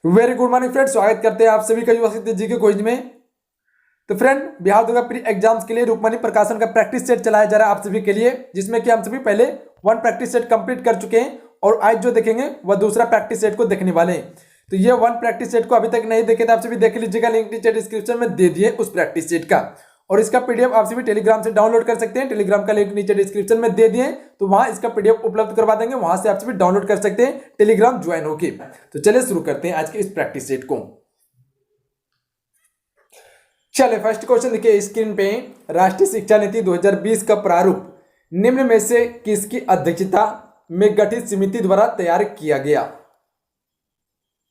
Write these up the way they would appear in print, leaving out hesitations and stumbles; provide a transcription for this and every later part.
Very good morning friend, स्वागत करते हैं आप सभी का युवा शक्ति जी के क्विज में। तो friend, Bihar Durga pre exams के लिए रुक्मणी प्रकाशन का प्रैक्टिस सेट चलाया जा रहा है आप सभी के लिए, जिसमें कि हम सभी पहले वन प्रैक्टिस सेट कंप्लीट कर चुके हैं और आज जो देखेंगे वह दूसरा प्रैक्टिस सेट को देखने वाले हैं। तो ये वन प्रैक्टिस सेट को अभी तक नहीं देखे तो आप सभी देख लीजिएगा, लिंक नीचे डिस्क्रिप्शन में दे दिए उस प्रैक्टिस सेट का। और इसका पीडीएफ आप सभी टेलीग्राम से डाउनलोड कर सकते हैं, टेलीग्राम का लिंक नीचे डिस्क्रिप्शन में दे दिए, तो वहां इसका पीडीएफ उपलब्ध करवा देंगे, वहां से आप सभी डाउनलोड कर सकते हैं टेलीग्राम ज्वाइन होके। तो चलिए शुरू करते हैं आज के इस प्रैक्टिस सेट को। चलिए फर्स्ट क्वेश्चन देखिए स्क्रीन पे, राष्ट्रीय शिक्षा नीति 2020 का प्रारूप निम्न में से किसकी अध्यक्षता में गठित समिति द्वारा तैयार किया गया?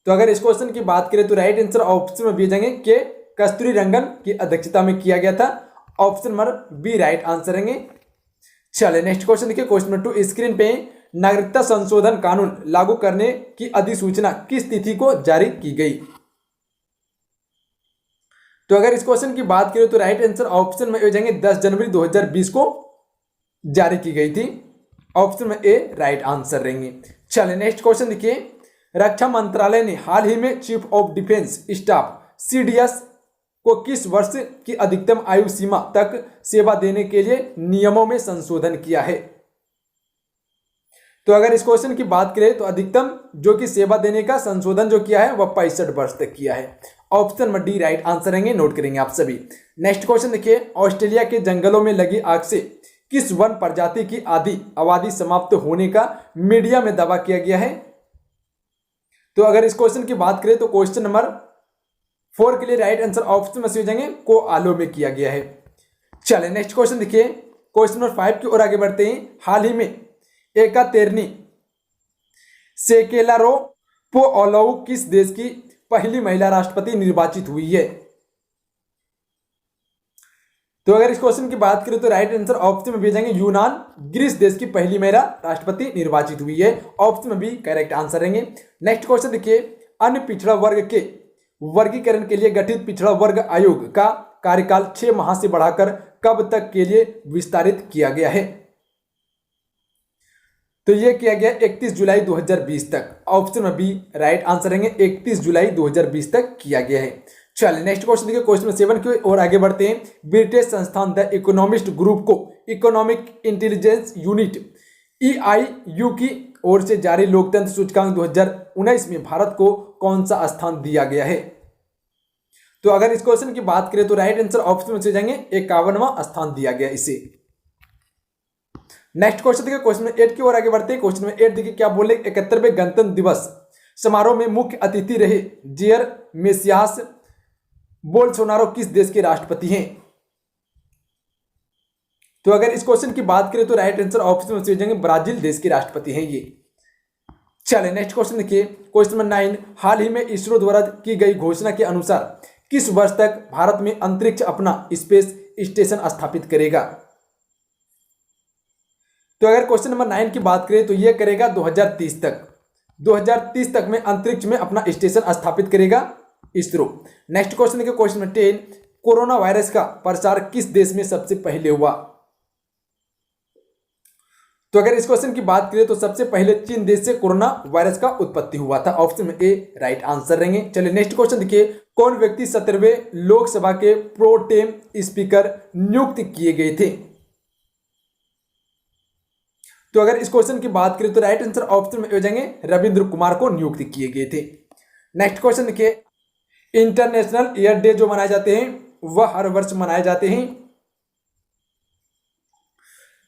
तो अगर इस क्वेश्चन की बात करें तो राइट आंसर ऑप्शन में दिए जाएंगे कि कस्तूरी रंगन की अध्यक्षता में किया गया था। Option number B right answer रहेंगे। चलिए नेक्स्ट क्वेश्चन देखिए, क्वेश्चन नंबर 2 स्क्रीन पे, नागरिकता संशोधन कानून लागू करने की अधिसूचना किस तिथि को जारी की गई? तो अगर इस क्वेश्चन की बात करें तो राइट आंसर ऑप्शन में हो जाएंगे 10 जनवरी 2020 को जारी की गई थी। ऑप्शन में ए राइट आंसर रहेंगे। चलिए नेक्स्ट क्वेश्चन देखिए, रक्षा मंत्रालय ने हाल ही में chief of defence staff CDS को किस वर्ष की अधिकतम आयु सीमा तक सेवा देने के लिए नियमों में संशोधन किया है? तो अगर इस क्वेश्चन की बात करें तो अधिकतम जो कि सेवा देने का संशोधन जो किया है वह 65 वर्ष तक किया है। Option number D right answer रहेंगे, नोट करेंगे आप सभी। नेक्स्ट क्वेश्चन देखिए, ऑस्ट्रेलिया के जंगलों में लगी आग से किस वन प्रजाति की आबादी समाप्त होने का मीडिया में दावा किया गया है? तो अगर इस क्वेश्चन की बात करें तो क्वेश्चन नंबर 4 के लिए राइट आंसर ऑप्शन में से हो जाएंगे को आलो में किया गया है। चलिए नेक्स्ट क्वेश्चन देखिए, क्वेश्चन नंबर 5 की ओर आगे बढ़ते हैं। हाल ही में एकातेरनी सेकेलारोपोलोव किस देश की पहली महिला राष्ट्रपति निर्वाचित हुई है? तो अगर इस क्वेश्चन की बात करें तो राइट आंसर ऑप्शन में भेजेंगे यूनान, ग्रीस देश की पहली महिला राष्ट्रपति निर्वाचित हुई है। ऑप्शन में भी करेक्ट आंसर रहेंगे। नेक्स्ट क्वेश्चन देखिए, अन्य पिछड़ा वर्ग के वर्गीकरण के लिए गठित पिछड़ा वर्ग आयोग का कार्यकाल 6 माह से बढ़ाकर कब तक के लिए विस्तारित किया गया है? तो यह किया गया 31 जुलाई 2020 तक। ऑप्शन में बी राइट आंसर रहेंगे, 31 जुलाई 2020 तक किया गया है। चलिए नेक्स्ट क्वेश्चन देखिए, क्वेश्चन 7 की ओर आगे बढ़ते हैं। ब्रिटिश संस्थान द इकोनॉमिस्ट ग्रुप को इकोनॉमिक इंटेलिजेंस यूनिट EIU की ओर से जारी लोकतंत्र सूचकांक 2019 में भारत को कौन सा स्थान दिया गया है? तो अगर इस क्वेश्चन की बात करें तो राइट आंसर ऑप्शन में से जाएंगे 51वां स्थान दिया गया इसे। नेक्स्ट क्वेश्चन देखिए, क्वेश्चन 8 की ओर आगे बढ़ते हैं। क्वेश्चन 8 देखिए क्या बोले, 71वें गणतंत्र दिवस समारोह में मुख्य अतिथि रहे जेयर मेसियास बोल्सोनारो किस देश के राष्ट्रपति हैं? तो अगर इस क्वेश्चन की बात करें तो राइट आंसर ऑप्शन में से जाएंगे ब्राजील देश के राष्ट्रपति हैं ये। चलिए नेक्स्ट क्वेश्चन देखिए, क्वेश्चन नंबर 9, हाल ही में इसरो द्वारा की गई घोषणा के अनुसार किस वर्ष तक भारत में अंतरिक्ष अपना स्पेस स्टेशन स्थापित करेगा? तो अगर क्वेश्चन नंबर 9 की बात करें तो यह करेगा 2030 तक। 2030 तक में अंतरिक्ष में अपना स्टेशन स्थापित करेगा इसरो। नेक्स्ट क्वेश्चन देखिए, क्वेश्चन नंबर 10, कोरोना वायरस का प्रसार किस देश में सबसे पहले हुआ? तो अगर इस क्वेश्चन की बात करें तो सबसे पहले चीन देश से कोरोना वायरस का उत्पत्ति हुआ था। ऑप्शन में ए राइट आंसर रहेंगे। चलिए नेक्स्ट क्वेश्चन देखिए, कौन व्यक्ति 17वें लोकसभा के प्रोटेम स्पीकर नियुक्त किए गए थे? तो अगर इस क्वेश्चन की बात करें तो राइट आंसर ऑप्शन में हो जाएंगे रविंद्र कुमार को नियुक्त किए गए थे। नेक्स्ट क्वेश्चन देखिए, इंटरनेशनल एयर डे जो मनाए जाते हैं वह हर वर्ष मनाए जाते हैं।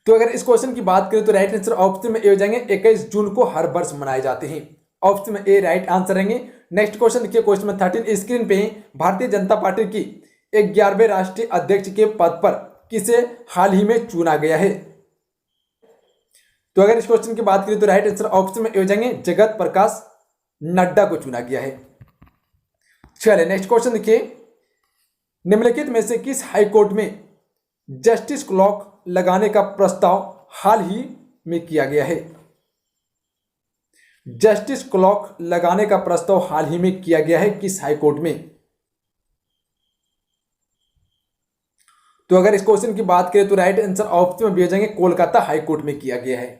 तो अगर इस क्वेश्चन की बात करें तो राइट आंसर ऑप्शन में ए हो जाएंगे 21 जून को हर वर्ष मनाए जाते हैं। ऑप्शन में ए राइट आंसर रहेंगे। नेक्स्ट क्वेश्चन देखिए, क्वेश्चन नंबर 13 स्क्रीन पे, भारतीय जनता पार्टी की 11वें राष्ट्रीय अध्यक्ष के पद पर किसे हाल ही में चुना गया है? तो अगर इस क्वेश्चन की बात करें तो राइट आंसर ऑप्शन में ए हो जाएंगे जगत प्रकाश नड्डा को चुना गया है। चलिए नेक्स्ट क्वेश्चन देखिए, निम्नलिखित में से किस हाईकोर्ट में जस्टिस क्लॉक लगाने का प्रस्ताव हाल ही में किया गया है? जस्टिस क्लॉक लगाने का प्रस्ताव हाल ही में किया गया है किस हाईकोर्ट में? तो अगर इस क्वेश्चन की बात करें तो राइट आंसर ऑप्शन में भी हो जाएंगे कोलकाता हाईकोर्ट में किया गया है।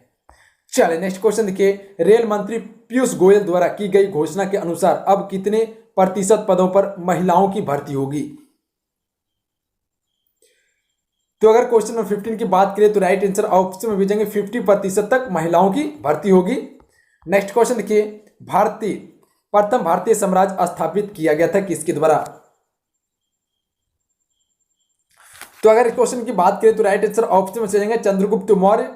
चलिए नेक्स्ट क्वेश्चन देखिए, रेल मंत्री पीयूष गोयल द्वारा की गई घोषणा के अनुसार अब कितने प्रतिशत पदों पर महिलाओं की भर्ती होगी? तो अगर क्वेश्चन नंबर 15 की बात करें तो राइट आंसर ऑप्शन में भेजेंगे 50% तक महिलाओं की भर्ती होगी। नेक्स्ट क्वेश्चन देखिए, प्रथम भारतीय साम्राज्य स्थापित किया गया था किसके द्वारा? तो अगर इस क्वेश्चन की बात करें तो राइट आंसर ऑप्शन में चलेंगे चंद्रगुप्त मौर्य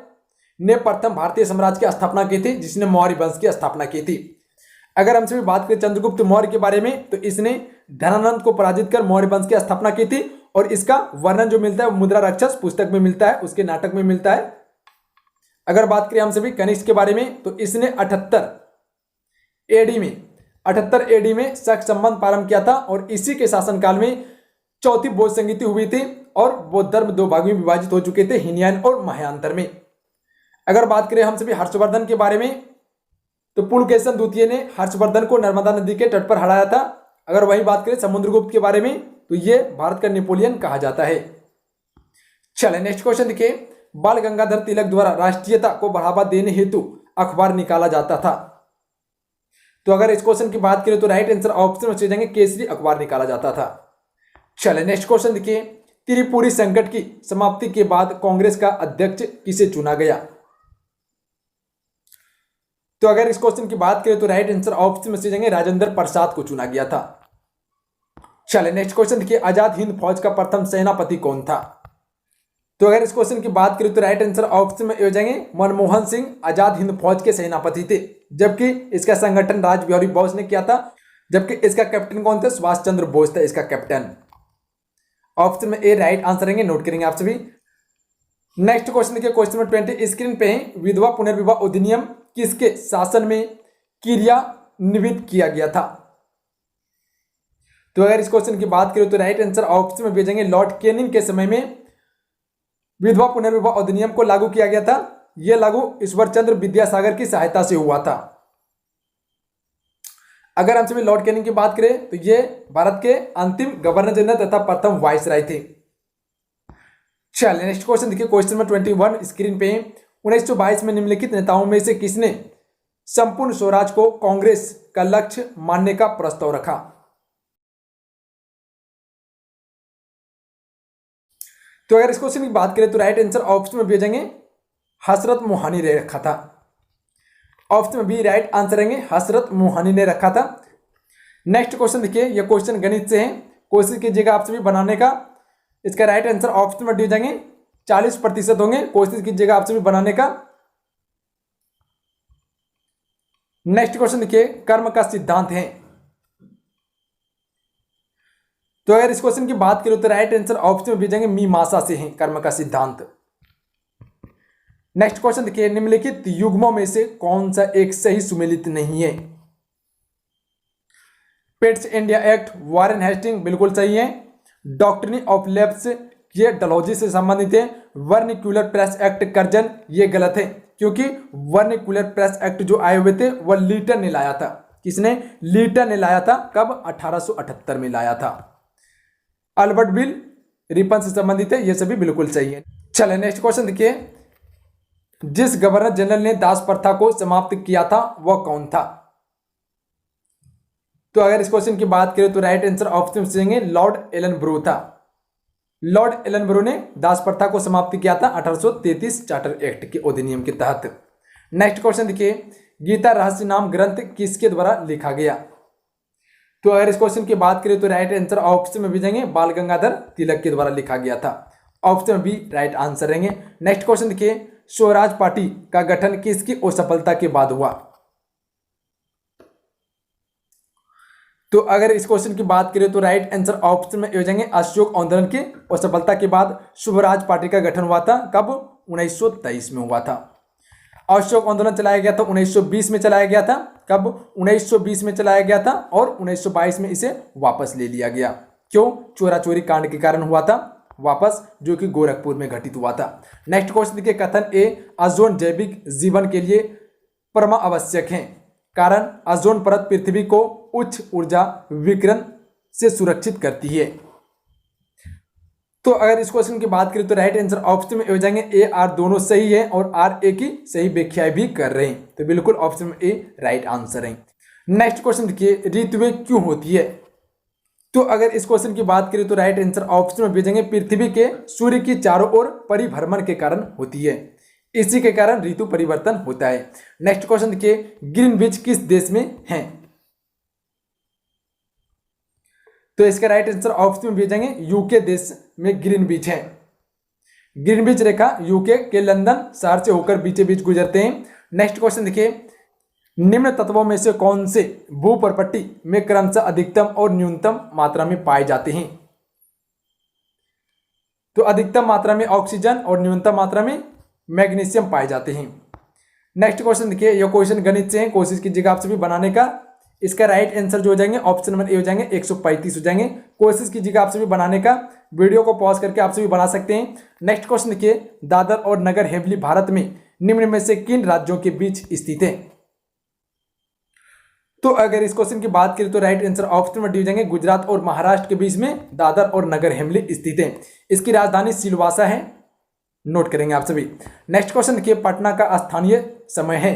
ने प्रथम भारतीय साम्राज्य की स्थापना की थी, जिसने मौर्य वंश की स्थापना की थी। अगर हमसे भी बात करें चंद्रगुप्त मौर्य के बारे में तो इसने धनानंद को पराजित कर मौर्य वंश की स्थापना की थी, और इसका वर्णन जो मिलता है मुद्रा राक्षस पुस्तक में मिलता है, उसके नाटक में मिलता है। अगर बात करें हम सभी कनिष्क के बारे में तो इसने 78 एडी में सख संबंध प्रारंभ किया था, और इसी के शासनकाल में चौथी बौद्ध संगीति हुई थी और बौद्ध धर्म दो भागों में विभाजित हो चुके थे, हीनयान और महायांतर में। अगर बात करें हम सभी हर्षवर्धन के बारे में तो पुलकेशन द्वितीय ने हर्षवर्धन को नर्मदा नदी के तट पर हराया था। अगर वही बात करें समुद्रगुप्त के बारे में तो ये भारत का नेपोलियन कहा जाता है। चलिए नेक्स्ट क्वेश्चन देखिए, बाल गंगाधर तिलक द्वारा राष्ट्रीयता को बढ़ावा देने हेतु अखबार निकाला जाता था। तो अगर इस क्वेश्चन की बात करें तो राइट आंसर ऑप्शन में जाएंगे केसरी अखबार निकाला जाता था। चलिए नेक्स्ट क्वेश्चन देखिए, त्रिपुरी संकट की समाप्ति के बाद कांग्रेस का अध्यक्ष किसे चुना गया? तो अगर इस क्वेश्चन की बात करें तो राइट आंसर ऑप्शन में जाएंगे राजेंद्र प्रसाद को चुना गया था। चलिए नेक्स्ट क्वेश्चन देखिए, आजाद हिंद फौज का प्रथम सेनापति कौन था? तो अगर इस क्वेश्चन की बात करें तो राइट आंसर ऑप्शन में हो जाएंगे मनमोहन सिंह आजाद हिंद फौज के सेनापति थे, जबकि इसका संगठन राजबिहारी बोस ने किया था, जबकि इसका कैप्टन कौन थे? सुभाष चंद्र बोस था इसका कैप्टन। ऑप्शन में ए राइट आंसर रहेंगे, नोट करेंगे आप सभी। नेक्स्ट क्वेश्चन देखिए, क्वेश्चन नंबर 20 स्क्रीन पे है, विधवा पुनर्विवाह अधिनियम किसके शासन में क्रियान्वित किया गया था? तो अगर इस क्वेश्चन की बात करें तो राइट आंसर ऑप्शन में भेजेंगे लॉर्ड कैनिंग के समय में विधवा पुनर्विवाह अधिनियम को लागू किया गया था। यह लागू ईश्वरचंद्र विद्यासागर की सहायता से हुआ था। अगर हम सभी लॉर्ड कैनिंग की बात करें तो ये भारत के अंतिम गवर्नर जनरल तथा प्रथम वाइसराय थे। चलिए नेक्स्ट क्वेश्चन देखिए, क्वेश्चन नंबर 21 स्क्रीन पे 1922 में निम्नलिखित नेताओं में से किसने संपूर्ण स्वराज को कांग्रेस का लक्ष्य मानने का प्रस्ताव रखा? तो अगर इस क्वेश्चन की बात करें तो राइट आंसर ऑप्शन में भेजेंगे हसरत मोहानी ने रखा था। ऑप्शन में बी राइट आंसर रहेंगे, हसरत मोहानी ने रखा था। नेक्स्ट क्वेश्चन देखिए, यह क्वेश्चन गणित से है, कोशिश कीजिएगा आप सभी बनाने का। इसका राइट आंसर ऑप्शन में दिए जाएंगे 40% होंगे, कोशिश कीजिएगा आप सभी बनाने का। नेक्स्ट क्वेश्चन देखिए, कर्म का सिद्धांत है। तो अगर इस क्वेश्चन की बात करें तो राइट आंसर ऑप्शन में भेजेंगे मीमांसा से है कर्म का सिद्धांत। नेक्स्ट क्वेश्चन देखिए, निम्नलिखित युग्मों में से कौन सा एक सही सुमेलित नहीं है? Pitt's India Act, Warren Hasting बिल्कुल सही है। डॉक्ट्रिन ऑफ लैब्स ये डलहौजी से संबंधित है। वर्निकुलर प्रेस एक्ट कर्जन ये गलत है, क्योंकि वर्निकुलर प्रेस एक्ट जो आए हुए थे वह लीटर ने लाया था। किसने? लीटर ने लाया था। कब? 1878 में लाया था। अल्बर्ट बिल रिपन से संबंधित है, ये सभी बिल्कुल सही है। चलिए नेक्स्ट क्वेश्चन देखिए, जिस गवर्नर जनरल ने दास प्रथा को समाप्त किया था वह कौन था? तो अगर इस क्वेश्चन की बात करें तो राइट आंसर ऑप्शन से लॉर्ड एलनब्रो था। लॉर्ड एलनब्रो ने दास प्रथा को समाप्त किया था 1833 चार्टर एक्ट के अधिनियम के तहत। नेक्स्ट क्वेश्चन देखिए, गीता रहस्य नाम ग्रंथ किसके द्वारा लिखा गया? तो अगर इस क्वेश्चन की बात करें तो राइट आंसर ऑप्शन में भेजेंगे बाल गंगाधर तिलक के द्वारा लिखा गया था। ऑप्शन में बी राइट आंसर रहेंगे। नेक्स्ट क्वेश्चन देखिए, स्वराज पार्टी का गठन किसकी असफलता के बाद हुआ? तो अगर इस क्वेश्चन की बात करें तो राइट आंसर ऑप्शन में हो जाएंगे अशोक आंदोलन की असफलता के बाद स्वराज पार्टी का गठन हुआ था। कब? 1923 में हुआ था। अशोक आंदोलन चलाया गया था 1920 में चलाया गया था। कब? 1920 में चलाया गया था और 1922 में इसे वापस ले लिया गया। क्यों? चोरा चोरी कांड के कारण हुआ था वापस, जो कि गोरखपुर में घटित हुआ था। नेक्स्ट क्वेश्चन देखिए, कथन ए ओजोन जैविक जीवन के लिए परमा आवश्यक है, कारण ओजोन परत पृथ्वी को उच्च ऊर्जा विकिरण से सुरक्षित करती है। तो अगर इस क्वेश्चन की बात करें तो राइट आंसर ऑप्शन में हो जाएंगे ए आर दोनों सही है और आर ए की सही व्याख्याएं भी कर रहे हैं, तो बिल्कुल ऑप्शन में ए राइट आंसर है। नेक्स्ट क्वेश्चन देखिए, ऋतुएं क्यों होती है? तो अगर इस क्वेश्चन की बात करें तो राइट आंसर ऑप्शन में भेजेंगे पृथ्वी के सूर्य की चारों ओर परिभ्रमण के कारण होती है, इसी के कारण ऋतु परिवर्तन होता है। नेक्स्ट क्वेश्चन देखिए, ग्रीनविच किस देश में है? तो इसका राइट आंसर ऑप्शन में भेजेंगे यूके देश में ग्रीनविच है। ग्रीनविच रेखा यूके के लंदन शहर से होकर बीचे बीच गुजरते हैं। नेक्स्ट क्वेश्चन देखिए, निम्न तत्वों में से कौन से भूप्रपट्टी में क्रमशः अधिकतम और न्यूनतम मात्रा में पाए जाते हैं? तो अधिकतम मात्रा में ऑक्सीजन और न्यूनतम मात्रा में मैग्नीशियम पाए जाते हैं। नेक्स्ट क्वेश्चन देखिए, यह क्वेश्चन गणित से है, कोशिश कीजिएगा आपसे भी बनाने का। इसका राइट आंसर जो हो जाएंगे ऑप्शन नंबर ए हो जाएंगे 135 हो जाएंगे। कोशिश कीजिएगा आपसे भी बनाने का, वीडियो को पॉज करके आपसे भी बना सकते हैं। नेक्स्ट क्वेश्चन देखिए, दादर और नगर हवेली भारत में निम्न में से किन राज्यों के बीच स्थित है? तो अगर इस क्वेश्चन की बात करें तो राइट आंसर ऑप्शन में डी हो जाएंगे गुजरात और महाराष्ट्र के बीच में दादर और नगर हवेली स्थित है। इसकी राजधानी सिलवासा है, नोट करेंगे आप सभी। नेक्स्ट क्वेश्चन देखिए, पटना का स्थानीय समय है।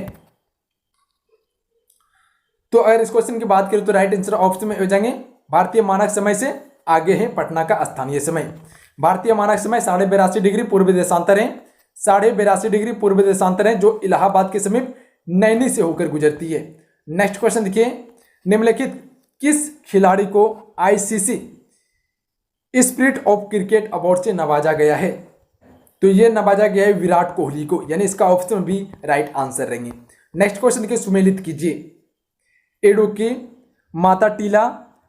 तो अगर इस क्वेश्चन की बात करें तो राइट आंसर ऑप्शन में हो जाएंगे भारतीय मानक समय से आगे है पटना का स्थानीय समय। भारतीय मानक समय 82.5 डिग्री पूर्व देशांतर है, 82.5 डिग्री पूर्व देशांतर है, जो इलाहाबाद के समीप नैनी से होकर गुजरती है। नेक्स्ट क्वेश्चन देखिए, निम्नलिखित किस खिलाड़ी को ICC spirit of cricket award से नवाजा गया है? तो ये नवाजा गया है विराट कोहली को, यानी इसका ऑप्शन भी राइट आंसर रहेंगे। नेक्स्ट क्वेश्चन देखिए, सुमेलित कीजिए। इडुक्की, माता टीला,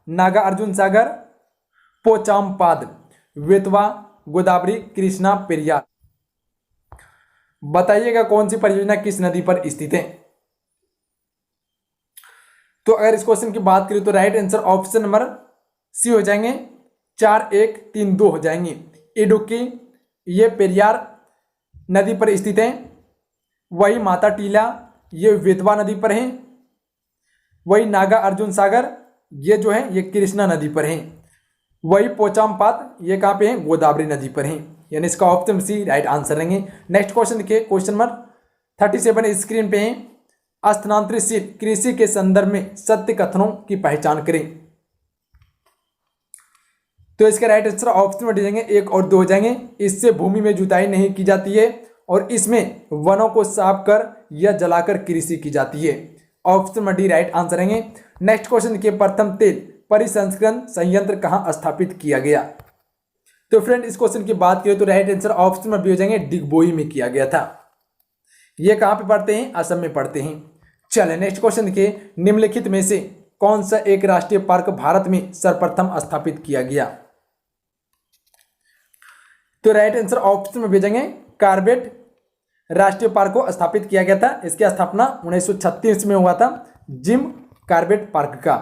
नागा अर्जुन सागर, पोचामपाद, वेतवा, गोदावरी, कृष्णा, पेरियार। बताइएगा कौन सी परियोजना किस नदी पर स्थित है? तो अगर इस क्वेश्चन की बात करें तो right answer option number C हो जाएंगे 4132 हो जाएंगे। इडुक्की ये पेरियार नदी पर स्थित है, वही माता टीला ये वेतवा नदी पर है, वही नागा अर्जुन सागर ये जो है ये कृष्णा नदी पर है, वही पोचामपाद ये कहाँ पे है? गोदावरी नदी पर है, यानी इसका ऑप्शन सी राइट आंसर रहेंगे। नेक्स्ट क्वेश्चन देखिए, क्वेश्चन नंबर 37 स्क्रीन पे है। स्थानांतरित कृषि के संदर्भ में सत्य कथनों की पहचान करें। तो इसका राइट आंसर ऑप्शन में जाएंगे 1 और 2 हो जाएंगे। इससे भूमि में जुताई नहीं की जाती है और इसमें वनों को साफ कर या जलाकर कृषि की जाती है। ऑप्शन में डी राइट आंसर रहेंगे। नेक्स्ट क्वेश्चन के प्रथम तेल परिसंस्करण संयंत्र कहां स्थापित किया गया? तो फ्रेंड इस क्वेश्चन की बात करें तो राइट आंसर ऑप्शन में भी हो जाएंगे डिगबोई में किया गया था। ये कहां पे पढ़ते हैं? असम में पढ़ते हैं। चलिए नेक्स्ट क्वेश्चन के, निम्नलिखित में से कौन सा एक राष्ट्रीय पार्क भारत में सर्वप्रथम स्थापित किया गया? तो राइट आंसर ऑप्शन में भेजेंगे कार्बेट राष्ट्रीय पार्क को स्थापित किया गया था। इसकी स्थापना 1936 में हुआ था, जिम कार्बेट पार्क का।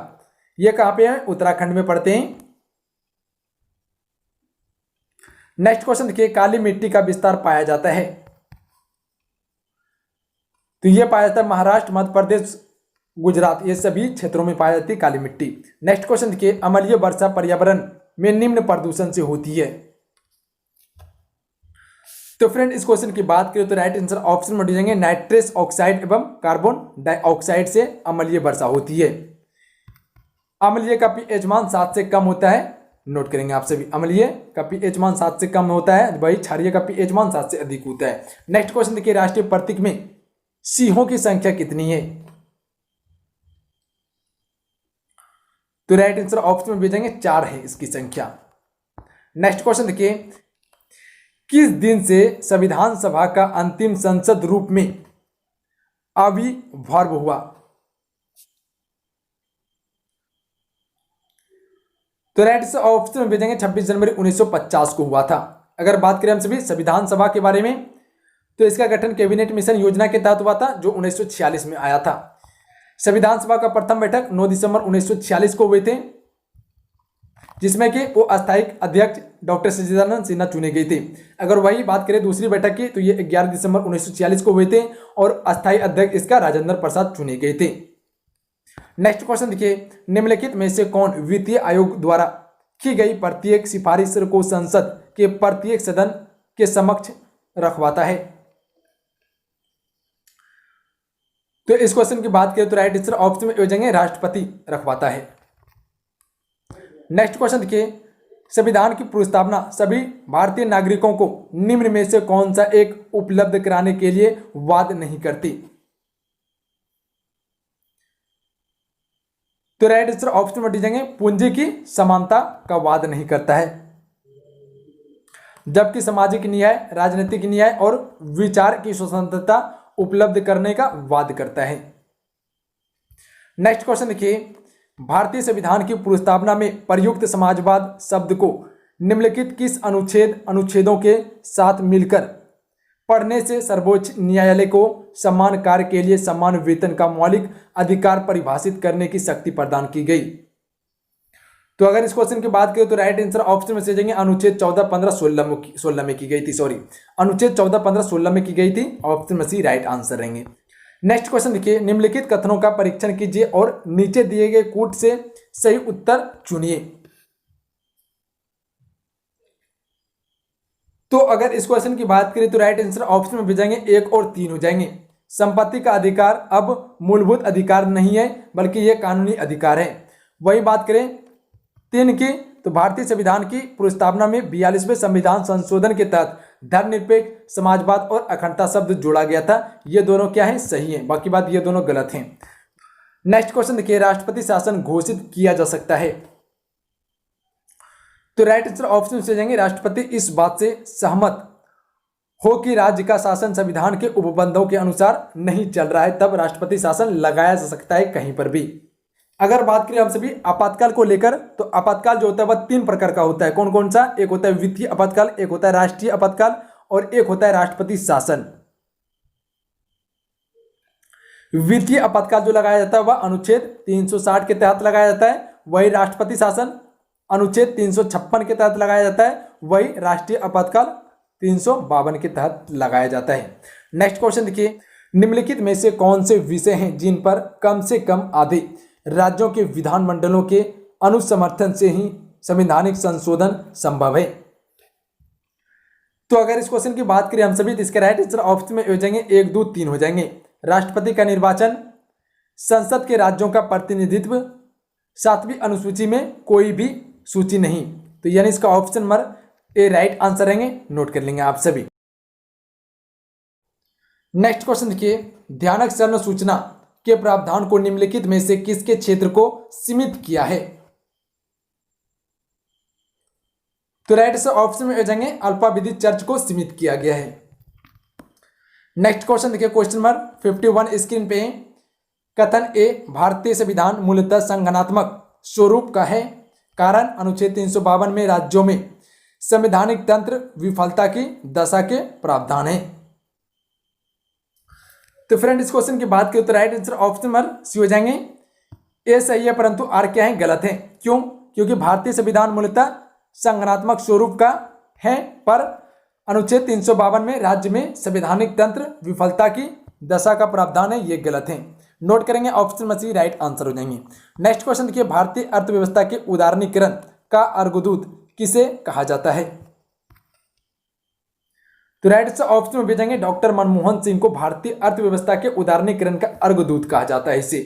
यह कहां पे है? उत्तराखंड में पड़ते हैं। नेक्स्ट क्वेश्चन देखिए, काली मिट्टी का विस्तार पाया जाता है। तो यह पाया जाता है महाराष्ट्र, मध्य प्रदेश, गुजरात, ये सभी क्षेत्रों में पाई जाती है काली मिट्टी। नेक्स्ट क्वेश्चन देखिए, अम्लीय वर्षा पर्यावरण में निम्न प्रदूषण से होती है। तो फ्रेंड इस क्वेश्चन की बात करें तो राइट आंसर ऑप्शन में जाएंगे नाइट्रस ऑक्साइड एवं कार्बन डाइऑक्साइड से अम्लीय वर्षा होती है। अम्लीय का पीएच मान 7 से कम होता है, नोट करेंगे आप सभी। अम्लीय का पीएच मान 7 से कम होता है, वही क्षारीय का पीएच मान 7 से अधिक होता है। नेक्स्ट क्वेश्चन देखिए, राष्ट्रीय प्रतीक में सिंहों की संख्या कितनी है? तो राइट आंसर ऑप्शन में भेजेंगे 4 है इसकी संख्या। नेक्स्ट क्वेश्चन देखिए, किस दिन से संविधान सभा का अंतिम संसद रूप में आविर्भाव हुआ? तो राइट आंसर ऑप्शन में भेजेंगे 26 जनवरी 1950 को हुआ था। अगर बात करें हम सभी संविधान सभा के बारे में तो इसका गठन कैबिनेट मिशन योजना के तहत हुआ था, जो 1946 में आया था। संविधान सभा का प्रथम बैठक 9 दिसंबर 1946 को हुए थे, जिसमें कि वो अस्थायी अध्यक्ष डॉक्टर सच्चिदानंद सिन्हा चुने गए थे। अगर वही बात करें दूसरी बैठक की तो ये 11 दिसंबर 1946 को हुए थे और अस्थायी अध्यक्ष इसका राजेंद्र प्रसाद चुने गए थे। नेक्स्ट क्वेश्चन देखिए, निम्नलिखित में से कौन वित्तीय आयोग द्वारा की गई प्रत्येक सिफारिश को संसद के प्रत्येक सदन के समक्ष रखवाता है। तो इस क्वेश्चन की बात करें तो राइट आंसर ऑप्शन में हो जाएंगे राष्ट्रपति रखवाता है। नेक्स्ट क्वेश्चन देखिए, संविधान की प्रस्तावना सभी भारतीय नागरिकों को निम्न में से कौन सा एक उपलब्ध कराने के लिए वाद नहीं करती? तो राइट आंसर ऑप्शन में दीजिएंगे पूंजी की समानता का वाद नहीं करता है, जबकि सामाजिक न्याय, राजनीतिक न्याय और विचार की स्वतंत्रता उपलब्ध करने का वाद करता है। नेक्स्ट क्वेश्चन देखिए, भारतीय संविधान की प्रस्तावना में प्रयुक्त समाजवाद शब्द को निम्नलिखित किस अनुच्छेदों के साथ मिलकर पढ़ने से सर्वोच्च न्यायालय को समान कार्य के लिए समान वेतन का मौलिक अधिकार परिभाषित करने की शक्ति प्रदान की गई? तो अगर इस क्वेश्चन की बात करें तो राइट आंसर ऑप्शन में से जाएंगे अनुच्छेद 14, 15, 16 में की गई थी। सॉरी, अनुच्छेद 14, 15, 16 में की गई थी। ऑप्शन में सी राइट आंसर रहेंगे। नेक्स्ट क्वेश्चन देखिए, निम्नलिखित कथनों का परीक्षण कीजिए और नीचे दिए गए कूट से सही उत्तर चुनिए। तो अगर इस क्वेश्चन की बात करें तो राइट आंसर ऑप्शन में भी जाएंगे 1 और 3 हो जाएंगे। संपत्ति का अधिकार अब मूलभूत अधिकार नहीं है बल्कि यह कानूनी अधिकार है। वही बात करें 3 की तो भारतीय संविधान की प्रस्तावना में 42वें संविधान संशोधन के तहत धर्मनिरपेक्ष, समाजवाद और अखंडता शब्द जोड़ा गया था। ये दोनों क्या है? सही है। बाकी बात ये दोनों गलत हैं। नेक्स्ट क्वेश्चन देखिए, राष्ट्रपति शासन घोषित किया जा सकता है? तो राइट आंसर ऑप्शन से जाएंगे राष्ट्रपति इस बात से सहमत हो कि राज्य का शासन संविधान के उपबंधों के अनुसार नहीं चल रहा है, तब राष्ट्रपति शासन लगाया जा सकता है कहीं पर भी। अगर बात करें हम सभी आपातकाल को लेकर तो आपातकाल जो होता है वह 3 प्रकार का होता है। कौन कौन सा? एक होता है वित्तीय आपातकाल, एक होता है राष्ट्रीय आपातकाल और एक होता है राष्ट्रपति शासन। वित्तीय आपातकाल जो लगाया जाता है वह अनुच्छेद 360 के तहत लगाया जाता है। वही राष्ट्रपति शासन अनुच्छेद 356 के तहत लगाया जाता है। वही राष्ट्रीय आपातकाल 352 के तहत लगाया जाता है। नेक्स्ट क्वेश्चन देखिए, निम्नलिखित में से कौन से विषय हैं जिन पर कम से कम आधे राज्यों के विधानमंडलों के अनुसमर्थन से ही संवैधानिक संशोधन संभव है? तो अगर इस क्वेश्चन की बात करें हम सभी तो इसके राइट आंसर ऑप्शन में हो जाएंगे 1, 2, 3 हो जाएंगे। राष्ट्रपति का निर्वाचन, संसद के राज्यों का प्रतिनिधित्व, 7वीं अनुसूची में कोई भी सूची नहीं। तो यानी इसका option number A right answer रहेंगे। नोट कर लेंगे आप सभी। नेक्स्ट क्वेश्चन देखिए, ध्यानक शरण सूचना के प्रावधान को निम्नलिखित में से किसके क्षेत्र को सीमित किया है? तो राइट आंसर ऑप्शन में हो जाएंगे अल्पावधि चर्च को सीमित किया गया है। नेक्स्ट क्वेश्चन देखिए, क्वेश्चन नंबर 51 स्क्रीन पे। कथन ए, भारतीय संविधान मूलतः संगठनात्मक स्वरूप का है, कारण अनुच्छेद 352 में राज्यों में संवैधानिक तंत्र विफलता की दशा के प्रावधान है। तो फ्रेंड इस क्वेश्चन की बात करें तो right answer option number C हो जाएंगे। ए सही है परंतु आर क्या है? गलत है। क्यों? क्योंकि भारतीय संविधान मूलतः संगठनात्मक स्वरूप का है पर अनुच्छेद 352 में राज्य में संवैधानिक तंत्र विफलता की दशा का प्रावधान है। ये गलत है। नोट करेंगे ऑप्शन में सी राइट आंसर हो जाएंगे। नेक्स्ट क्वेश्चन देखिए, भारतीय अर्थव्यवस्था के उदारीकरण का अर्घदूत किसे कहा जाता है? तो राइट आंसर ऑप्शन में भेजेंगे डॉक्टर मनमोहन सिंह को भारतीय अर्थव्यवस्था के उदारीकरण का अर्घदूत कहा जाता है इसे।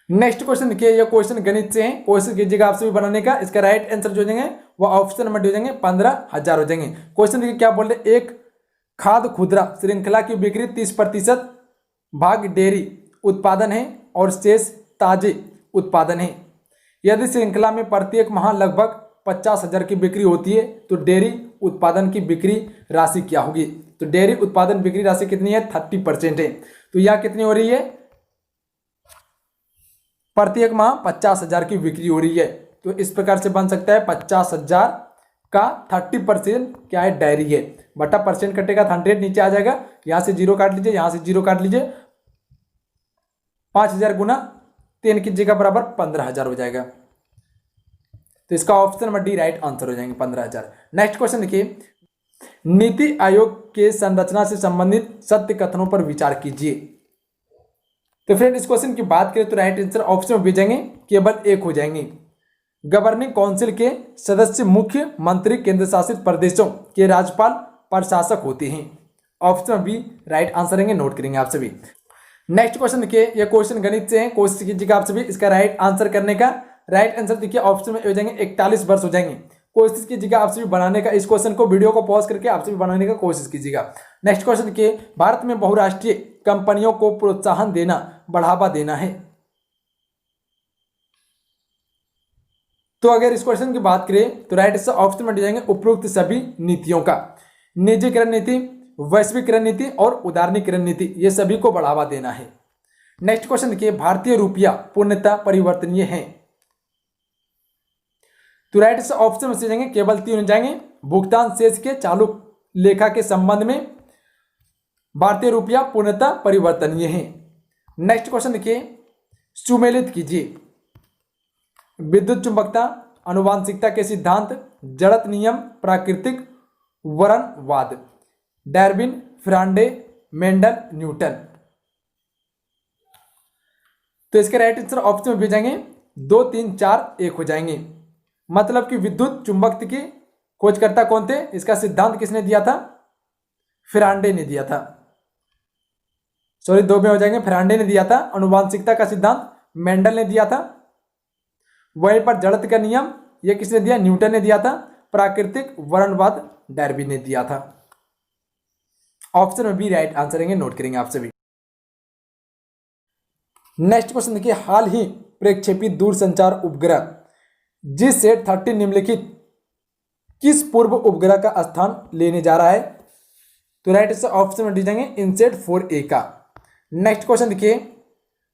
नेक्स्ट क्वेश्चन देखिए, यह क्वेश्चन गणित से है, कोशिश कीजिएगा आपसे भी बनाने का। इसका राइट आंसर जो जाएंगे वो ऑप्शन नंबर डी हो जाएंगे 15,000 हो जाएंगे। क्वेश्चन देखिए क्या बोल रहे, एक खाद्य खुदरा श्रृंखला की बिक्री 30% भाग डेयरी उत्पादन है और शेष ताजे उत्पादन है। यदि श्रृंखला में प्रत्येक माह लगभग 50,000 की बिक्री होती है तो डेयरी उत्पादन की बिक्री राशि क्या होगी? तो डेयरी उत्पादन बिक्री राशि कितनी है? 30% है। तो यह कितनी हो रही है? प्रत्येक माह 50,000 की बिक्री हो रही है। तो इस प्रकार से बन सकता है 50,000 का 30% क्या है? डेयरी है। बटा परसेंट कटेगा 100 नीचे आ जाएगा। यहां से 0 काट लीजिए, यहां से 0 काट लीजिए। 5,000 गुना 3 की जगह बराबर 15,000 हो जाएगा। तो इसका option number D right answer हो जाएंगे 15,000। नेक्स्ट क्वेश्चन देखिए, नीति आयोग के संरचना से संबंधित सत्य कथनों पर विचार कीजिए। तो फ्रेंड इस क्वेश्चन की बात करें तो राइट आंसर ऑप्शन में भेजेंगे केवल 1 हो जाएंगे। गवर्निंग काउंसिल के सदस्य मुख्य मंत्री केंद्र शासित प्रदेशों के राज्यपाल प्रशासक होते हैं। ऑप्शन बी राइट आंसर रहेंगे, नोट करेंगे आप सभी। नेक्स्ट क्वेश्चन देखिए, ये क्वेश्चन गणित से है, कोशिश कीजिएगा आप सभी इसका राइट आंसर करने का। राइट आंसर देखिए ऑप्शन में हो जाएंगे 41 वर्ष हो जाएंगे। कोशिश कीजिएगा आप सभी बनाने का, इस क्वेश्चन को वीडियो को पॉज करके आप सभी बनाने का कोशिश कीजिएगा। नेक्स्ट क्वेश्चन देखिए, भारत में बहुराष्ट्रीय कंपनियों को प्रोत्साहन देना, बढ़ावा देना है। तो अगर इस क्वेश्चन की बात करें तो राइट आंसर ऑप्शन में जाएंगे उपरोक्त सभी नीतियों का। निजीकरण नीति, वैश्वीकरण नीति और उदारीकरण नीति, ये सभी को बढ़ावा देना है। नेक्स्ट क्वेश्चन देखिए, भारतीय रुपया पूर्णतः परिवर्तनीय है। तो राइट आंसर ऑप्शन में से जाएंगे केवल 3 हो जाएंगे। भुगतान शेष के चालू लेखा के संबंध में भारतीय रुपया पूर्णतः परिवर्तनीय है। नेक्स्ट क्वेश्चन देखिए, सुमेलित कीजिए। विद्युत चुंबकता, आनुवांशिकता के सिद्धांत, जड़त्व नियम, प्राकृतिक वर्णवाद, डार्विन, फ्रांडे, मेंडल, न्यूटन। तो इसके राइट आंसर ऑप्शन में भी जाएंगे 2, 3, 4, 1 हो जाएंगे। मतलब कि विद्युत चुंबकत्व की खोजकर्ता कौन थे, इसका सिद्धांत किसने दिया था, फ्रांडे ने दिया था। सॉरी 2 में हो जाएंगे, फ्रांडे ने दिया था। आनुवांशिकता का सिद्धांत मेंडल ने दिया था। वहीं पर जड़त्व का नियम ये किसने दिया, न्यूटन ने दिया था। प्राकृतिक वर्णवाद डार्विन ने दिया था। ऑप्शन में भी राइट आंसर रहेंगे, नोट करेंगे आप सभी। नेक्स्ट क्वेश्चन देखिए, हाल ही प्रक्षेपित दूरसंचार उपग्रह जीसैट 30 निम्नलिखित किस पूर्व उपग्रह का स्थान लेने जा रहा है। तो राइट आंसर ऑप्शन में दी जाएंगे इनसेट 4A का। नेक्स्ट क्वेश्चन देखिए,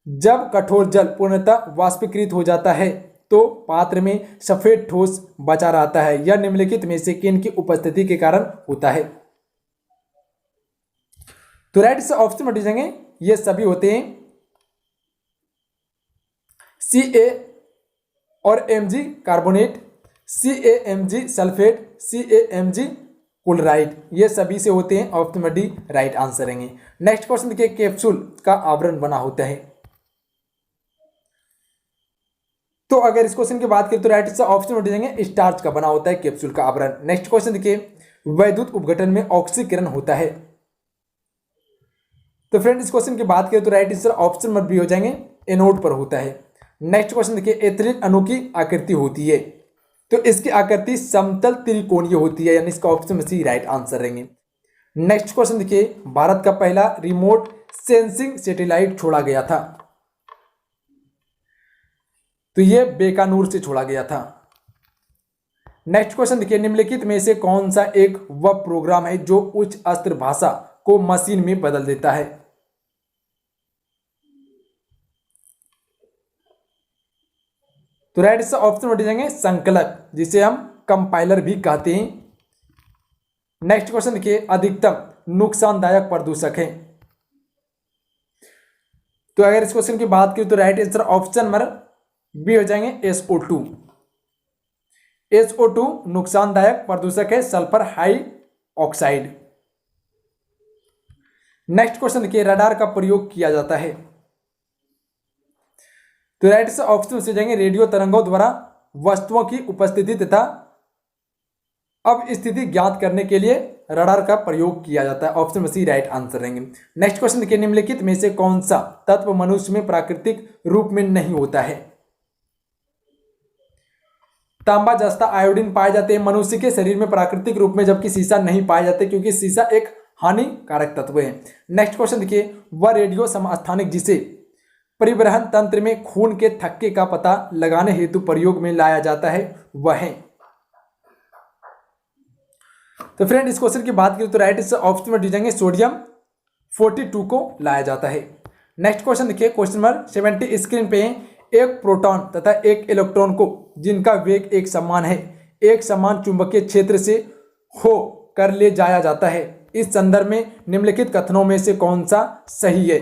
जब कठोर जल पूर्णतः वाष्पीकृत हो जाता है तो पात्र में सफेद ठोस बचा रहता है, यह निम्नलिखित में से किन की उपस्थिति के कारण होता है। तो राइट आंसर ऑप्शन में दी जाएंगे ये सभी होते हैं Ca और Mg carbonate, CaMg sulphate, CaMg chloride, ये सभी से होते हैं। ऑप्शन में डी राइट आंसर रहेंगे। नेक्स्ट क्वेश्चन देखिए, कैप्सूल का आवरण बना होता है। तो अगर इस क्वेश्चन की बात करें तो राइट आंसर ऑप्शन में जाएंगे स्टार्च का बना होता है कैप्सूल का आवरण। नेक्स्ट क्वेश्चन देखिए, वैद्युत उपघटन में ऑक्सीकरण होता है। तो फ्रेंड इस क्वेश्चन की बात करें तो राइट आंसर ऑप्शन में भी हो जाएंगे एनोड पर होता है। नेक्स्ट क्वेश्चन देखिए, एथिलीन अणु की आकृति होती है, तो इसकी आकृति समतल त्रिकोणीय होती है, यानी इसका ऑप्शन में सी राइट आंसर रहेंगे। नेक्स्ट क्वेश्चन देखिए, भारत का पहला रिमोट सेंसिंग सैटेलाइट छोड़ा गया था, तो ये बीकानेर से छोड़ा गया था। नेक्स्ट क्वेश्चन देखिए, निम्नलिखित में से कौन सा एक वह प्रोग्राम है जो उच्च अस्त्र भाषा को मशीन में बदल देता है। तो राइट आंसर ऑप्शन में जाएंगे संकलक, जिसे हम कंपाइलर भी कहते हैं। नेक्स्ट क्वेश्चन देखिए, अधिकतम नुकसानदायक प्रदूषक है। तो अगर इस क्वेश्चन की बात करें तो right answer option number B हो जाएंगे SO2। SO2 नुकसानदायक प्रदूषक है, sulphur dioxide. Next question देखिए, रडार का प्रयोग किया जाता है। तो राइट आंसर ऑप्शन से जाएंगे रेडियो तरंगों द्वारा वस्तुओं की उपस्थिति तथा अब स्थिति ज्ञात करने के लिए रडार का प्रयोग किया जाता है। ऑप्शन में सी राइट आंसर रहेंगे। नेक्स्ट क्वेश्चन देखिए, निम्नलिखित में से कौन सा तत्व मनुष्य में प्राकृतिक रूप में नहीं होता है। तांबा, जस्ता, आयोडीन पाए जाते हैं मनुष्य के शरीर में प्राकृतिक रूप में, जबकि सीसा नहीं पाए जाते क्योंकि सीसा एक हानिकारक तत्व है। नेक्स्ट क्वेश्चन देखिए, वह रेडियो समस्थानिक जिसे परिवहन तंत्र में खून के थक्के का पता लगाने हेतु प्रयोग में लाया जाता है वह है। तो फ्रेंड इस क्वेश्चन की बात करें तो राइट आंसर ऑप्शन में दी जाएंगे सोडियम 42 को लाया जाता है। नेक्स्ट क्वेश्चन देखिए, क्वेश्चन नंबर 70 स्क्रीन पे एक प्रोटॉन तथा एक इलेक्ट्रॉन को जिनका वेग एक समान है, एक समान चुंबकीय क्षेत्र से हो कर ले जाया जाता है। इस संदर्भ में निम्नलिखित कथनों में से कौन सा सही है।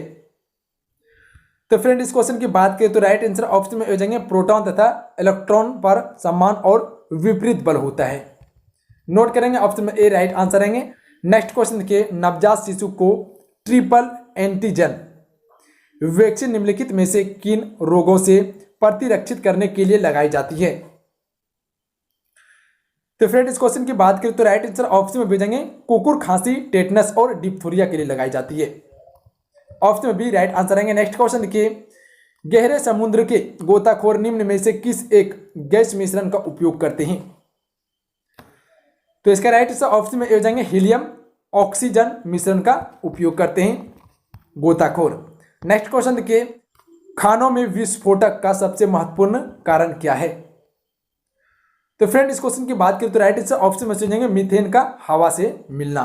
तो फ्रेंड इस क्वेश्चन की बात करें तो राइट आंसर ऑप्शन में हो जाएंगे प्रोटॉन तथा इलेक्ट्रॉन पर समान और विपरीत बल होता है। नोट करेंगे, ऑप्शन में ए राइट आंसर रहेंगे। नेक्स्ट क्वेश्चन देखिए, नवजात शिशु को ट्रिपल एंटीजन वैक्सीन निम्नलिखित में से किन रोगों से प्रतिरक्षित करने के लिए लगाई जाती है। तो फ्रेंड इस क्वेश्चन की बात करें तो राइट आंसर ऑप्शन में भेजेंगे कुकुर खांसी, टेटनस और डिप्थोरिया के लिए लगाई जाती है। ऑप्शन में बी राइट आंसर रहेंगे। नेक्स्ट क्वेश्चन देखिए, गहरे समुद्र के गोताखोर निम्न में से किस एक गैस मिश्रण का उपयोग करते हैं? तो इसका राइट आंसर ऑप्शन में हो जाएंगे हीलियम ऑक्सीजन मिश्रण का उपयोग करते हैं गोताखोर। नेक्स्ट क्वेश्चन देखिए, खानों में विस्फोटक का सबसे महत्वपूर्ण कारण क्या है? तो फ्रेंड इस क्वेश्चन की बात करें तो राइट आंसर ऑप्शन में से जाएंगे मीथेन का हवा से मिलना,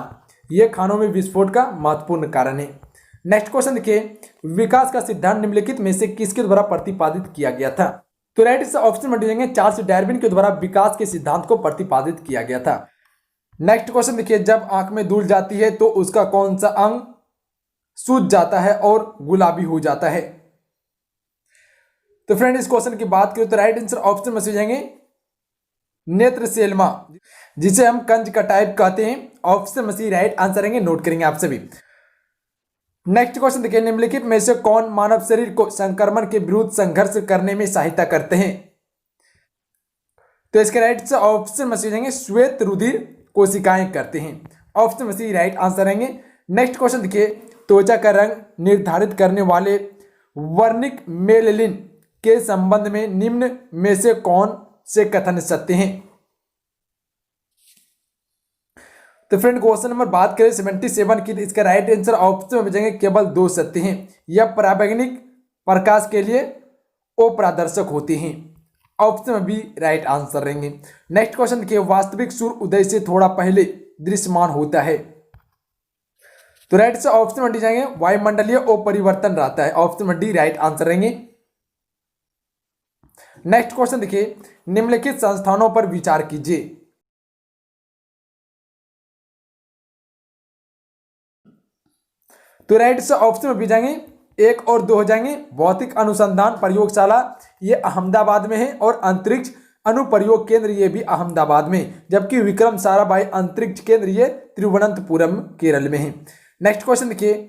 यह खानों में विस्फोट का महत्वपूर्ण कारण है। नेक्स्ट क्वेश्चन देखिए, विकास का सिद्धांत निम्नलिखित में से किसके द्वारा प्रतिपादित किया गया था? तो राइट आंसर ऑप्शन में जाएंगे चार्ल्स डार्विन के द्वारा विकास के सिद्धांत को प्रतिपादित किया गया था। नेक्स्ट क्वेश्चन देखिए, जब आंख में धूल जाती है तो उसका कौन सा अंग सूज जाता है और गुलाबी हो जाता है? तो फ्रेंड इस क्वेश्चन की बात करें तो राइट आंसर ऑप्शन में से जाएंगे नेत्र सेल्मा, जिसे हम कंज का टाइप कहते हैं। ऑप्शन में से राइट आंसर रहेंगे, नोट करेंगे आप सभी। नेक्स्ट क्वेश्चन देखिए, निम्नलिखित में से कौन मानव शरीर को संक्रमण के विरुद्ध संघर्ष करने में सहायता करते हैं? तो इसके राइट से ऑप्शन में से जाएंगे श्वेत रुधिर कोशिकाएं करते हैं। ऑप्शन में से राइट आंसर रहेंगे। नेक्स्ट क्वेश्चन देखिए, त्वचा का रंग निर्धारित करने वाले वर्निक मेलेनिन के संबंध में निम्न में से कौन से कथन सत्य हैं? तो फ्रेंड क्वेश्चन नंबर बात करें 77 की, इसका राइट आंसर ऑप्शन में बचेंगे केवल 2 सत्य हैं। यह पराबैंगनिक प्रकाश के लिए अपारदर्शक होते हैं। ऑप्शन में भी राइट आंसर रहेंगे। नेक्स्ट क्वेश्चन देखिए, वास्तविक सूर्य उदय से थोड़ा पहले दृश्यमान होता है। तो राइट से ऑप्शन में डी जाएंगे वायुमंडलीय अपरिवर्तन रहता है। ऑप्शन में डी राइट आंसर रहेंगे। नेक्स्ट क्वेश्चन देखिए, निम्नलिखित संस्थानों पर विचार कीजिए। तो राइट से ऑप्शन में भी जाएंगे 1 और 2 हो जाएंगे भौतिक अनुसंधान प्रयोगशाला, ये अहमदाबाद में है, और अंतरिक्ष अनुप्रयोग केंद्र ये भी अहमदाबाद में, जबकि विक्रम साराभाई अंतरिक्ष केंद्र ये तिरुवनंतपुरम केरल में है। नेक्स्ट क्वेश्चन देखिए,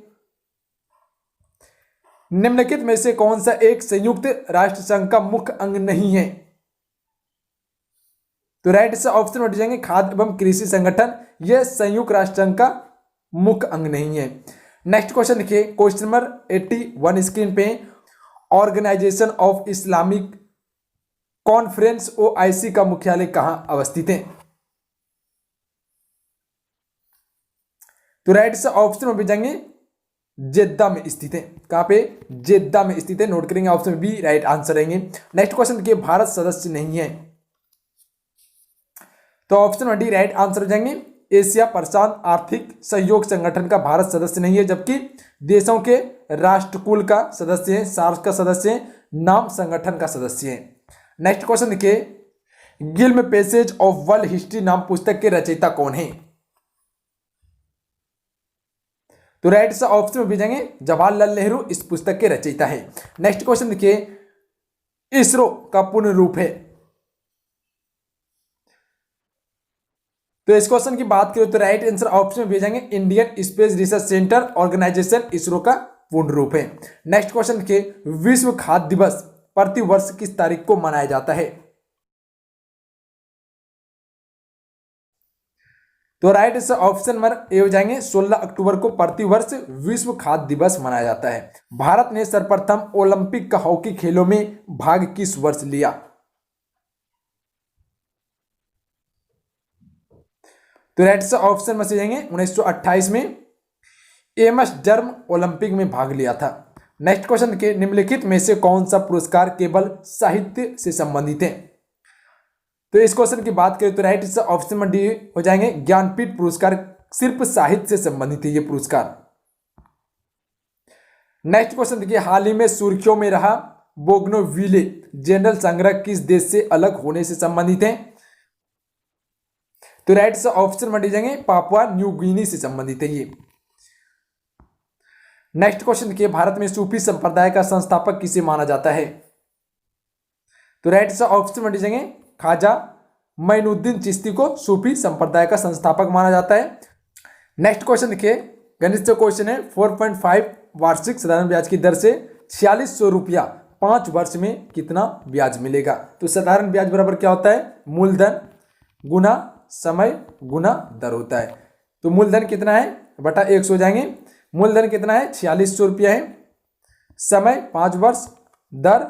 निम्नलिखित में से कौन सा एक संयुक्त राष्ट्र संघ का मुख्य अंग नहीं है? तो राइट से ऑप्शन में जाएंगे खाद्य एवं कृषि संगठन, यह संयुक्त राष्ट्र संघ का मुख्य अंग नहीं है। नेक्स्ट क्वेश्चन देखिए, क्वेश्चन नंबर 81 स्क्रीन पे, Organisation of Islamic Conference OIC का मुख्यालय कहां अवस्थित है? तो राइट से ऑप्शन में भी जाएंगे जेद्दा में स्थित है। कहां पे? जेद्दा में स्थित है, नोट करेंगे। ऑप्शन बी राइट आंसर रहेंगे। नेक्स्ट क्वेश्चन देखिए, भारत सदस्य नहीं है, तो ऑप्शन में डी राइट आंसर हो जाएंगे। एशिया प्रशांत आर्थिक सहयोग संगठन का भारत सदस्य नहीं है, जबकि देशों के राष्ट्रकुल का सदस्य है, सार्क का सदस्य है, नाम संगठन का सदस्य है। नेक्स्ट क्वेश्चन देखिए, गिल्म पैसेज ऑफ वर्ल्ड हिस्ट्री नाम पुस्तक के रचयिता कौन है? तो राइट से ऑप्शन में भेजेंगे जवाहरलाल नेहरू इस पुस्तक के रचयिता है। नेक्स्ट क्वेश्चन देखिए, इसरो का पूर्ण रूप है? तो इस क्वेश्चन की बात करें तो राइट आंसर ऑप्शन में भेजेंगे Indian Space Research Centre Organisation, ISRO का पूर्ण रूप है। नेक्स्ट क्वेश्चन देखिए, विश्व खाद्य दिवस प्रति वर्ष किस तारीख को मनाया जाता है? तो right answer option number A हो जाएंगे 16 अक्टूबर को प्रति वर्ष विश्व खाद्य दिवस मनाया जाता है। भारत ने सर्वप्रथम ओलंपिक का हॉकी खेलों में भाग किस वर्ष लिया? तो राइट आंसर ऑप्शन में से जाएंगे 1928 में एमएस जर्म ओलंपिक में भाग लिया था। नेक्स्ट क्वेश्चन के, निम्नलिखित में से कौन सा पुरस्कार केवल साहित्य से संबंधित है? तो इस क्वेश्चन की बात करें तो राइट आंसर ऑप्शन में डी हो जाएंगे ज्ञानपीठ पुरस्कार सिर्फ साहित्य से संबंधित है ये पुरस्कार। नेक्स्ट क्वेश्चन देखिए, हाल ही में सुर्खियों में रहा बोगनोविले जनरल संग्रह किस देश से अलग होने से संबंधित है? तो राइट आंसर ऑप्शन में डी जाएंगे पापुआ न्यू गिनी से संबंधित है ये। नेक्स्ट क्वेश्चन देखिए, भारत में सूफी संप्रदाय का संस्थापक किसे माना जाता है? तो राइट आंसर ऑप्शन में डी जाएंगे ख्वाजा मोइनुद्दीन चिश्ती को सूफी संप्रदाय का संस्थापक माना जाता है। नेक्स्ट क्वेश्चन देखिए, गणित से क्वेश्चन है 4.5 वार्षिक साधारण ब्याज की दर से 4600 रुपया 5 वर्ष में कितना ब्याज मिलेगा? तो साधारण ब्याज बराबर क्या होता है? मूलधन गुना समय गुना दर होता है। तो मूलधन कितना है बटा 100 हो जाएंगे। मूलधन कितना है 4600 रुपया है, समय 5 वर्ष, दर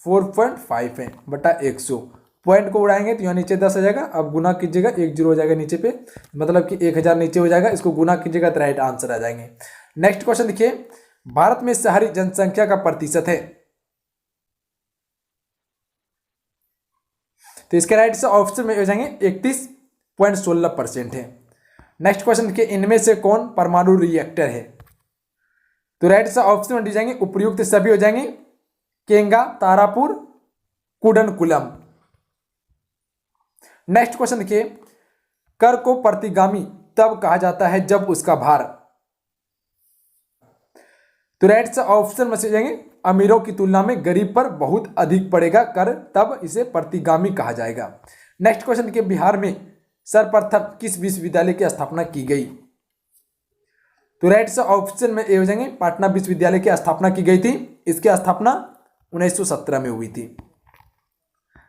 4.5 है बटा 100। पॉइंट को उड़ाएंगे तो यहाँ नीचे 10 आ जाएगा, अब गुना कीजिएगा 1 0 हो जाएगा नीचे पे, मतलब कि 1000 नीचे हो जाएगा, इसको गुना कीजिएगा तो राइट आंसर आ जाएंगे। नेक्स्ट क्वेश्चन देखिए, भारत में शहरी जनसंख्या का प्रतिशत है, तो इसके राइट से ऑप्शन में हो जाएंगे 31.16% है। नेक्स्ट क्वेश्चन देखिए, इनमें से कौन परमाणु रिएक्टर है, तो राइट से ऑप्शन में दी जाएंगे उपयुक्त सभी हो जाएंगे, केंगा, तारापुर, कुडनकुलम। नेक्स्ट क्वेश्चन देखिए, कर को प्रतिगामी तब कहा जाता है जब उसका भार, तो राइट से ऑप्शन में से जाएंगे अमीरों की तुलना में गरीब पर बहुत अधिक पड़ेगा कर, तब इसे प्रतिगामी कहा जाएगा। नेक्स्ट क्वेश्चन देखिए, बिहार में सर्वप्रथम किस विश्वविद्यालय की स्थापना की गई, तो राइट से ऑप्शन में ए हो जाएंगे पटना विश्वविद्यालय की स्थापना की गई थी, इसकी स्थापना 1917 में हुई थी।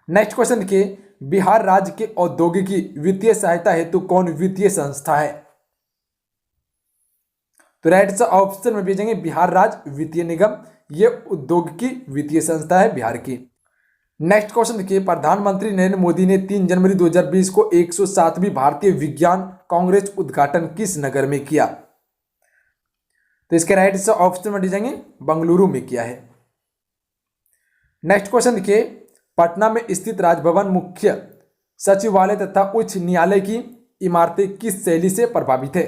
नेक्स्ट क्वेश्चन देखिए, बिहार राज्य के औद्योगिकी वित्तीय सहायता हेतु कौन वित्तीय संस्था है, तो राइट से ऑप्शन में भेजेंगे बिहार राज्य वित्तीय निगम, ये औद्योगिकी वित्तीय संस्था है बिहार की। नेक्स्ट क्वेश्चन देखिए, प्रधानमंत्री नरेंद्र मोदी ने 3 जनवरी 2020 को 107वीं भारतीय विज्ञान कांग्रेस उद्घाटन किस नगर में किया, तो इसके राइट से ऑप्शन में दीजिएंगे बंगलुरु में किया है। नेक्स्ट क्वेश्चन देखिए, पटना में स्थित राजभवन मुख्य सचिवालय तथा उच्च न्यायालय की इमारतें किस शैली से प्रभावित है,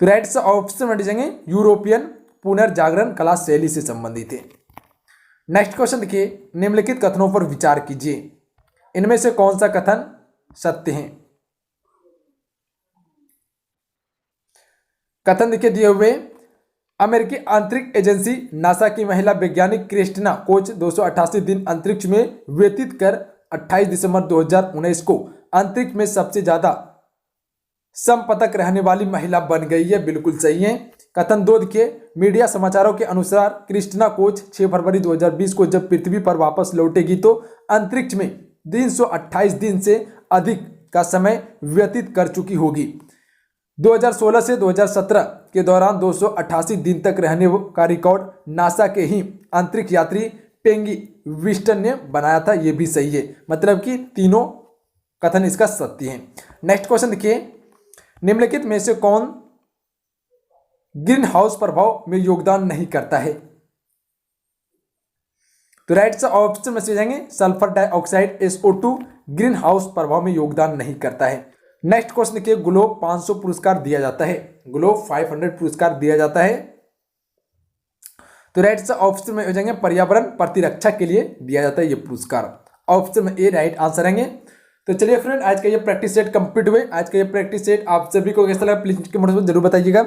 तो राइट से ऑप्शन में दीजिएंगे यूरोपियन पुनर्जागरण कला शैली से संबंधित है। नेक्स्ट क्वेश्चन देखिए, निम्नलिखित कथनों पर विचार कीजिए, इनमें से कौन सा कथन सत्य है। कथन देखिए दिए हुए, अमेरिकी अंतरिक्ष एजेंसी नासा की महिला वैज्ञानिक क्रिस्टिना कोच 288 दिन अंतरिक्ष में व्यतीत कर 28 दिसंबर 2019 को अंतरिक्ष में सबसे ज्यादा समपदक रहने वाली महिला बन गई है, बिल्कुल सही है। कथन 2 देखिए, मीडिया समाचारों के अनुसार क्रिस्टिना कोच 6 फरवरी 2020 को जब पृथ्वी पर वापस लौटेगी तो अंतरिक्ष में 328 दिन से अधिक का समय व्यतीत कर चुकी होगी। 2016 से 2017 के दौरान 288 दिन तक रहने का रिकॉर्ड नासा के ही अंतरिक्ष यात्री पेंगी विस्टन ने बनाया था, यह भी सही है, मतलब कि तीनों कथन इसका सत्य है। नेक्स्ट क्वेश्चन देखिए, निम्नलिखित में से कौन ग्रीन हाउस प्रभाव में योगदान नहीं करता है, तो राइट से ऑप्शन में से जाएंगे sulphur dioxide SO2 green house प्रभाव में योगदान नहीं करता है। नेक्स्ट क्वेश्चन देखिए, ग्लोब 500 पुरस्कार दिया जाता है, ग्लोब 500 पुरस्कार दिया जाता है, तो राइट से ऑप्शन में हो जाएंगे पर्यावरण प्रतिरक्षा के लिए दिया जाता है ये पुरस्कार, ऑप्शन में ए राइट आंसर आएंगे। तो चलिए फ्रेंड, आज का ये प्रैक्टिस सेट कंप्लीट हुए। आज का ये प्रैक्टिस सेट आप सभी को कैसा लगा प्लीज कमेंट में जरूर बताइएगा।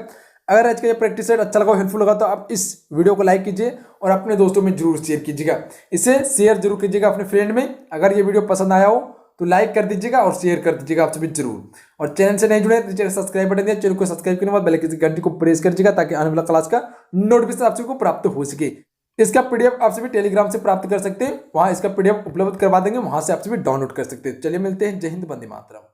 अगर आज का ये प्रैक्टिस सेट अच्छा लगा, हेल्पफुल लगा, तो आप इस वीडियो को लाइक कीजिए और अपने दोस्तों में जरूर शेयर कीजिएगा। इसे शेयर जरूर कीजिएगा अपने फ्रेंड में। अगर ये वीडियो पसंद आया हो तो लाइक कर दीजिएगा और शेयर कर दीजिएगा आप सभी जरूर। और चैनल से नहीं जुड़े तो चैनल सब्सक्राइब बटन दिया, चैनल को सब्सक्राइब करने के बाद बेल की घंटी को प्रेस कर दीजिएगा ताकि आने वाला क्लास का नोटिफिकेशन आप सभी को प्राप्त हो सके। इसका पीडीएफ आप सभी टेलीग्राम से प्राप्त कर सकते हैं, वहां इसका पीडीएफ उपलब्ध करवा देंगे, वहां से आप सभी डाउनलोड कर सकते हैं। चलिए मिलते हैं, जय हिंद, वंदे मातरम।